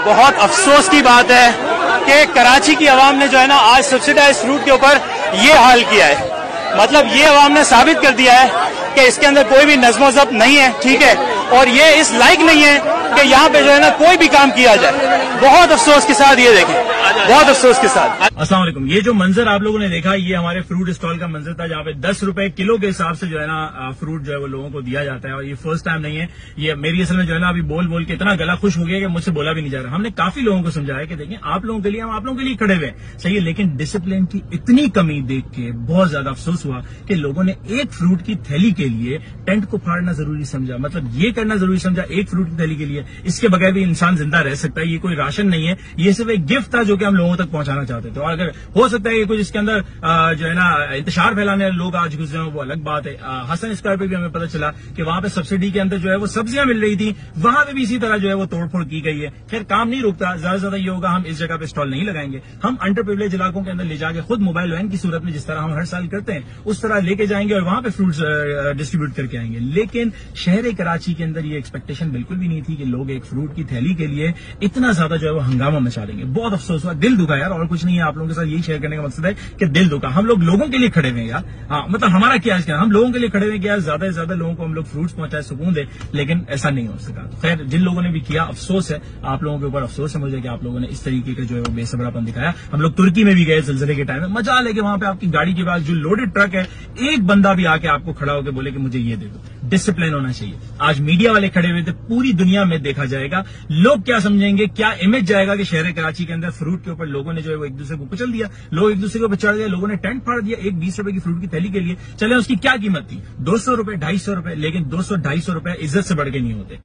بہت افسوس کی بات ہے کہ کراچی کی عوام نے جو ہے نا آج سبسڈائز فروٹ کے اوپر یہ حال کیا ہے. مطلب یہ عوام نے ثابت کر دیا ہے کہ اس کے اندر کوئی بھی نظم و ضبط نہیں ہے, ٹھیک ہے, اور یہ اس لائق نہیں ہے کہ یہاں پہ جو ہے نا کوئی بھی کام کیا جائے. بہت افسوس کے ساتھ یہ دیکھیں, بہت افسوس کے ساتھ. السلام علیکم. یہ جو منظر آپ لوگوں نے دیکھا یہ ہمارے فروٹ اسٹال کا منظر تھا جہاں پہ 10 روپے کلو کے حساب سے جو ہے نا فروٹ جو ہے وہ لوگوں کو دیا جاتا ہے. اور یہ فرسٹ ٹائم نہیں ہے, یہ میری اصل میں جو ہے نا ابھی بول بول کے اتنا گلا خوش ہو گیا کہ مجھ سے بولا بھی نہیں جا رہا. ہم نے کافی لوگوں کو سمجھایا کہ دیکھیں آپ لوگوں کے لیے ہم آپ لوگوں کے لیے کھڑے ہوئے ہیں, صحیح ہے, لیکن ڈسپلن کی اتنی کمی دیکھ کے بہت زیادہ افسوس ہوا کہ لوگوں نے ایک فروٹ کی تھیلی کے لیے ٹینٹ کو پھاڑنا ضروری سمجھا. مطلب یہ کرنا ضروری سمجھا ایک فروٹ کی تھیلی کے لیے. اس کے بغیر بھی انسان زندہ رہ سکتا ہے, یہ کوئی راشن نہیں ہے, یہ صرف ایک گفٹ تھا جو کہ ہم لوگوں تک پہنچانا چاہتے تھے. اور اگر ہو سکتا ہے کہ کچھ اس کے اندر جو ہے نا انتشار پھیلانے والے لوگ آج گزرے ہوں وہ الگ بات ہے. حسن اسکوائر پہ بھی ہمیں پتہ چلا کہ وہاں پہ سبسڈی کے اندر جو ہے وہ سبزیاں مل رہی تھی, وہاں پہ بھی اسی طرح جو ہے وہ توڑ پھوڑ کی گئی ہے. خیر کام نہیں رکتا, زیادہ سے زیادہ یہ ہوگا ہم اس جگہ پہ اسٹال نہیں لگائیں گے, ہم انڈر پریویلیج علاقوں کے اندر لے جا کے خود موبائل وین کی صورت میں جس طرح ہم ہر سال کرتے ہیں اس طرح لے کے جائیں گے اور وہاں پہ فروٹس ڈسٹریبیوٹ کر کے آئیں گے. لیکن شہر کراچی کے اندر یہ ایکسپیکٹیشن بالکل بھی نہیں تھی کہ لوگ ایک فروٹ کی تھیلی کے لیے اتنا زیادہ جو ہے وہ ہنگامہ مچا دیں گے. بہت افسوس ہوا, دل دکھا یار, اور کچھ نہیں ہے. آپ لوگوں کے ساتھ یہی شیئر کرنے کا مقصد ہے کہ دل دکھا. ہم لوگ لوگوں کے لیے کھڑے ہوئے ہیں یار. ہاں مطلب ہمارا کیا ہے, ہم لوگوں کے لیے کھڑے ہوئے کہ یار زیادہ سے زیادہ لوگوں کو ہم لوگ فروٹس پہنچائے, سکون دے, لیکن ایسا نہیں ہو سکا. تو خیر جن لوگوں نے بھی کیا افسوس ہے, آپ لوگوں کے اوپر افسوس ہے مجھے کہ آپ لوگوں نے اس طریقے کا جو ہے وہ بے صبراپن دکھایا. ہم لوگ ترکی میں بھی گئے زلزلے کے ٹائم میں, مزہ لے کے وہاں پہ آپ کی گاڑی کے پاس جو لوڈڈ ٹرک ہے ایک بندہ بھی آ کے آپ کو کھڑا ہو کے بولے کہ مجھے یہ دے دو. ڈسپلن ہونا چاہیے. آج میڈیا والے کھڑے ہوئے تھے, پوری دنیا میں دیکھا جائے گا لوگ کیا سمجھیں گے, کیا امیج جائے گا کہ شہر کراچی کے اندر فروٹ کے اوپر لوگوں نے جو ہے وہ ایک دوسرے کو کچل دیا, لوگ ایک دوسرے کو اوپر چڑھ گئے, لوگوں نے ٹینٹ پھاڑ دیا ایک 20 روپے کی فروٹ کی تھیلی کے لیے. چلے اس کی کیا قیمت تھی, 200 روپے 250 روپے, لیکن 200 250 روپے عزت سے بڑھ کے نہیں ہوتے.